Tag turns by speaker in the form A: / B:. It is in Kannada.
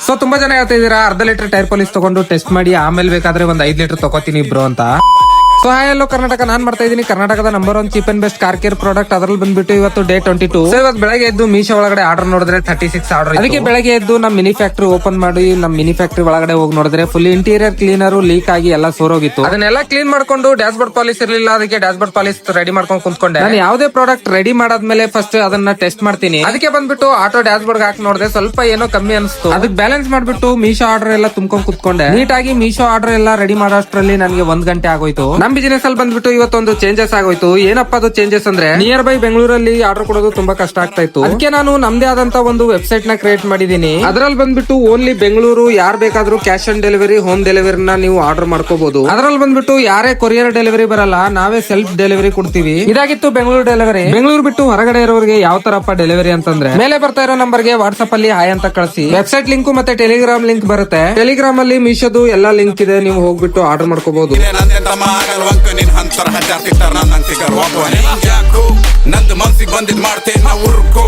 A: ಸೊ ತುಂಬಾ ಜನ ಹೇಳ್ತಾ ಇದೀರಾ ಅರ್ಧ ಲೀಟರ್ ಟೈರ್ ಪಾಲಿಶ್ ತಗೊಂಡು ಟೆಸ್ಟ್ ಮಾಡಿ ಆಮೇಲೆ ಬೇಕಾದ್ರೆ ಒಂದ್ 5 ಲೀಟರ್ ತಗೋತೀನಿ ಬ್ರೋ ಅಂತ. ಸೊ ಹಾಯ್ ಹಲೋ ಕರ್ನಾಟಕ, ನಾನ್ ಮಾಡ್ತಾ ಇದೀನಿ ಕರ್ನಾಟಕದ number 1 cheap and best car care product. ಅದ್ರಲ್ಲಿ ಬಂದ್ಬಿಟ್ಟು ಇವತ್ತು ಡೇ 22. ಸೊ ಇವತ್ತು ಬೆಳಗ್ಗೆ ಎದ್ದು ಮೀಶೋ ಒಳಗಡೆ ಆರ್ಡರ್ ನೋಡಿದ್ರೆ 36 ಆರ್ಡರ್. ಅದಕ್ಕೆ ಬೆಳಗ್ಗೆ ಎದ್ದು ನಮ್ ಮಿನಿ ಫ್ಯಾಕ್ಟರಿ ಓಪನ್ ಮಾಡಿ ನಮ್ ಮಿನಿ ಫ್ಯಾಕ್ಟರಿ ಒಳಗಡೆ ಹೋಗಿ ನೋಡಿದ್ರೆ ಫುಲ್ ಇಂಟೀರಿಯರ್ ಕ್ಲೀನರ್ ಲೀಕ್ ಆಗಿ ಎಲ್ಲ ಸೋರೋಗಿತ್ತು. ಅದನ್ನೆಲ್ಲ ಕ್ಲೀನ್ ಮಾಡ್ಕೊಂಡು ಡ್ಯಾಶ್ ಬೋರ್ಡ್ ಪಾಲಿಶ್ ಇರಲಿಲ್ಲ, ಅದಕ್ಕೆ ಡ್ಯಾಶ್ ಬೋರ್ಡ್ ಪಾಲಿಶ್ ರೆಡಿ ಮಾಡ್ಕೊಂಡು ಕುಂತ್ಕೊಂಡೆ. ನಾನು ಯಾವುದೇ ಪ್ರಾಡಕ್ಟ್ ರೆಡಿ ಮಾಡಾದ್ಮೇಲೆ ಫಸ್ಟ್ ಅದನ್ನ ಟೆಸ್ಟ್ ಮಾಡ್ತೀನಿ. ಅದಕ್ಕೆ ಬಂದ್ಬಿಟ್ಟು ಆಟೋ ಡ್ಯಾಶ್ ಬೋರ್ಡ್ ಹಾಕಿ ನೋಡಿದೆ, ಸ್ವಲ್ಪ ಏನೋ ಕಮ್ಮಿ ಅನಿಸ್ತು. ಅದಕ್ಕೆ ಬ್ಯಾಲೆನ್ಸ್ ಮಾಡ್ಬಿಟ್ಟು ಮೀಶೋ ಆರ್ಡರ್ ಎಲ್ಲ ತುಂಬ್ಕೊಂಡ್ ಕುತ್ಕೊಂಡೆ. ನೀಟಾಗಿ ಮೀಶೋ ಆರ್ಡರ್ ಎಲ್ಲ ರೆಡಿ ಮಾಡೋಷ್ಟ್ರಲ್ಲಿ ನನಗೆ 1 ಗಂಟೆ ಆಗೋಯ್ತು. ನಮ್ ಬಿಸಿನೆಸ್ ಅಲ್ಲಿ ಬಂದ್ಬಿಟ್ಟು ಇವತ್ತೊಂದು ಚೇಂಜಸ್ ಆಗೋಯ್ತು. ಏನಪ್ಪಾ ಅದು ಚೇಂಜಸ್ ಅಂದ್ರೆ, ನಿಯರ್ ಬೈ ಬೆಂಗಳೂರಲ್ಲಿ ಆರ್ಡರ್ ಕೊಡೋದು ತುಂಬಾ ಕಷ್ಟ ಆಗ್ತಾ ಇತ್ತು. ಅದಕ್ಕೆ ನಾನು ನಮ್ದೇ ಆದಂತ ಒಂದು ವೆಬ್ಸೈಟ್ ನ ಕ್ರಿಯೇಟ್ ಮಾಡಿದೀನಿ. ಅದ್ರಲ್ಲಿ ಬಂದ್ಬಿಟ್ಟು ಓನ್ಲಿ ಬೆಂಗಳೂರು ಯಾರು ಬೇಕಾದ್ರೂ ಕ್ಯಾಶ್ ಆನ್ ಡೆಲಿವರಿ, ಹೋಮ್ ಡೆಲಿವರಿನ ನೀವು ಆರ್ಡರ್ ಮಾಡ್ಕೋಬಹುದು. ಅದ್ರಲ್ಲಿ ಬಂದ್ಬಿಟ್ಟು ಯಾರೇ ಕೊರಿಯರ್ ಡೆಲಿವರಿ ಬರಲ್ಲ, ನಾವೇ ಸೆಲ್ಫ್ ಡೆಲಿವರಿ ಕೊಡ್ತೀವಿ. ಇದಾಗಿತ್ತು ಬೆಂಗಳೂರು ಡೆಲಿವರಿ. ಬೆಂಗಳೂರು ಬಿಟ್ಟು ಹೊರಗಡೆ ಇರೋರಿಗೆ ಯಾವ ತರಪ್ಪ ಡೆಲಿವರಿ ಅಂತಂದ್ರೆ, ಮೇಲೆ ಬರ್ತಾ ಇರೋ ನಂಬರ್ಗೆ ವಾಟ್ಸ್ಆಪ್ ಅಲ್ಲಿ ಹಾಯ್ ಅಂತ ಕಳಿಸಿ. ವೆಬ್ಸೈಟ್ ಲಿಂಕ್ ಮತ್ತೆ ಟೆಲಿಗ್ರಾಮ್ ಲಿಂಕ್ ಬರುತ್ತೆ. ಟೆಲಿಗ್ರಾಮ್ ಅಲ್ಲಿ ಮೀಶೋದು ಎಲ್ಲಾ ಲಿಂಕ್ ಇದೆ, ನೀವು ಹೋಗ್ಬಿಟ್ಟು ಆರ್ಡರ್ ಮಾಡ್ಕೋಬಹುದು.
B: ನಂದು ಮನ್ಸಿಗೆ ಬಂದಿದ್ ಮಾಡ್ತೇನೆ ನಾ ಉರ್ಕೋ